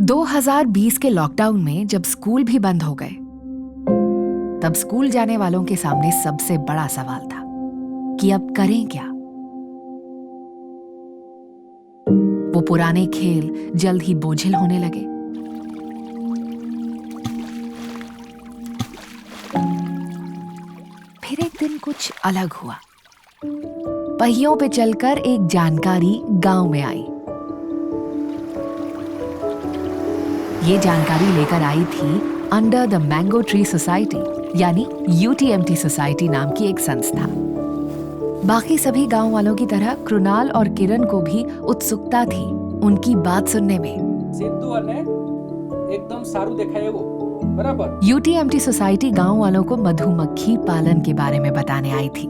2020 के लॉकडाउन में जब स्कूल भी बंद हो गए, तब स्कूल जाने वालों के सामने सबसे बड़ा सवाल था कि अब करें क्या। वो पुराने खेल जल्द ही बोझिल होने लगे। फिर एक दिन कुछ अलग हुआ। पहियों पे चलकर एक जानकारी गांव में आई। ये जानकारी लेकर आई थी under the mango tree society यानी UTMT सोसाइटी नाम की एक संस्था। बाकी सभी गांव वालों की तरह कृणाल और किरण को भी उत्सुकता थी उनकी बात सुनने में। सिद्धू ने एकदम सारू दिखाए वो बराबर। UTMT सोसाइटी गांव वालों को मधुमक्खी पालन के बारे में बताने आई थी।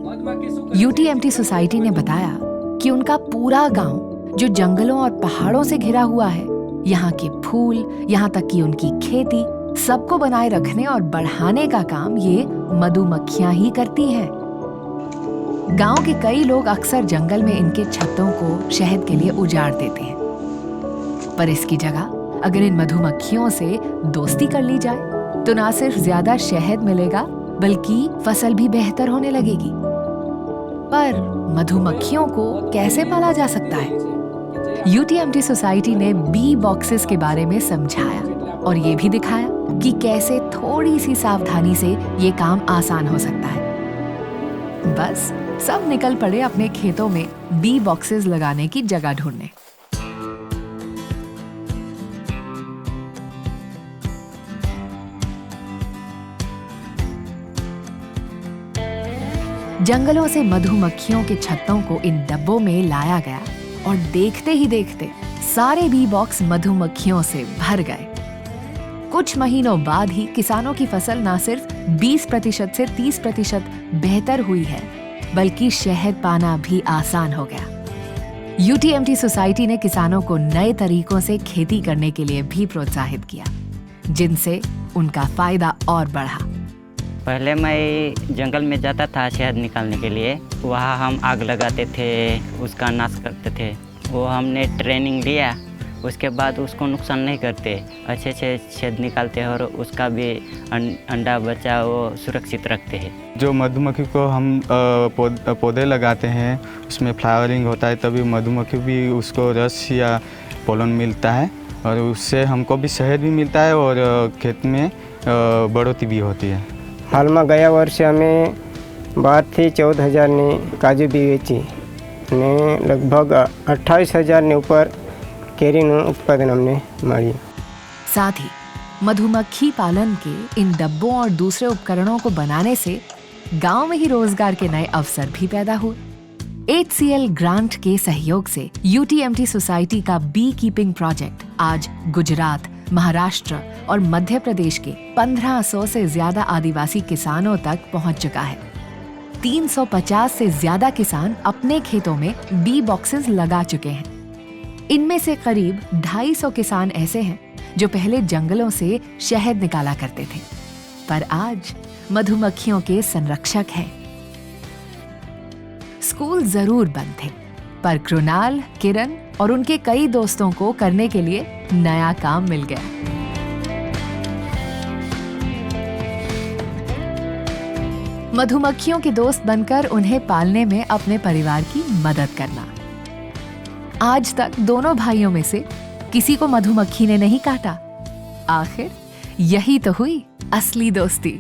UTMT सोसाइटी ने बताया कि उनका पूरा गांव जो जंगलों और पहाड़ों से घिरा हुआ है, यहाँ के फूल, यहाँ तक कि उनकी खेती, सबको बनाए रखने और बढ़ाने का काम ये मधुमक्खियां ही करती हैं। गांव के कई लोग अक्सर जंगल में इनके छत्तों को शहद के लिए उजाड़ देते हैं, पर इसकी जगह अगर इन मधुमक्खियों से दोस्ती कर ली जाए तो ना सिर्फ ज्यादा शहद मिलेगा बल्कि फसल भी बेहतर होने लगेगी। पर मधुमक्खियों को कैसे पाला जा सकता है? UTMT सोसाइटी ने बी बॉक्सेस के बारे में समझाया और ये भी दिखाया कि कैसे थोड़ी सी सावधानी से ये काम आसान हो सकता है। बस सब निकल पड़े अपने खेतों में बी बॉक्सेस लगाने की जगह ढूंढने। जंगलों से मधुमक्खियों के छत्तों को इन डब्बों में लाया गया और देखते ही देखते सारे बी बॉक्स मधुमक्खियों से भर गए। कुछ महीनों बाद ही किसानों की फसल न सिर्फ 20% से 30% बेहतर हुई है, बल्कि शहद पाना भी आसान हो गया। UTMT सोसाइटी ने किसानों को नए तरीकों से खेती करने के लिए भी प्रोत्साहित किया, जिनसे उनका फायदा और बढ़ा। पहले मैं जंगल में जाता था शहद निकालने के लिए। वहाँ हम आग लगाते थे, उसका नाश करते थे। वो हमने ट्रेनिंग लिया, उसके बाद उसको नुकसान नहीं करते, अच्छे से शहद निकालते हैं और उसका भी अंडा बच्चा वो सुरक्षित रखते हैं। जो मधुमक्खी को हम पौधे लगाते हैं, उसमें फ्लावरिंग होता है, तभी मधुमक्खी भी उसको रस या पोलन मिलता है और उससे हमको भी शहद भी मिलता है और खेत में बढ़ोतरी भी होती है। हालમાં ગયા વર્ષે અમે 12 થી 14,000ની કાજુ બી વેચી ને લગભગ 28,000ની ઉપર કેરીનું ઉત્પાદન અમને મળ્યું। साथ ही मधुमक्खी पालन के इन डब्बों और दूसरे उपकरणों को बनाने से गांव में ही रोजगार के नए अवसर भी पैदा हुए। HCL ग्रांट के सहयोग से UTMT सोसाइटी का बी कीपिंग प्रोजेक्ट आज गुजरात, महाराष्ट्र और मध्य प्रदेश के 1500 से ज्यादा आदिवासी किसानों तक पहुंच चुका है। 350 से ज्यादा किसान अपने खेतों में बी बॉक्सेस लगा चुके हैं। इनमें से करीब 250 किसान ऐसे हैं जो पहले जंगलों से शहद निकाला करते थे, पर आज मधुमक्खियों के संरक्षक हैं। स्कूल जरूर बंद थे, पर कृणाल, किरण और उनके कई दोस्तों को करने के लिए नया काम मिल गया। मधुमक्खियों के दोस्त बनकर उन्हें पालने में अपने परिवार की मदद करना। आज तक दोनों भाइयों में से किसी को मधुमक्खी ने नहीं काटा। आखिर यही तो हुई असली दोस्ती।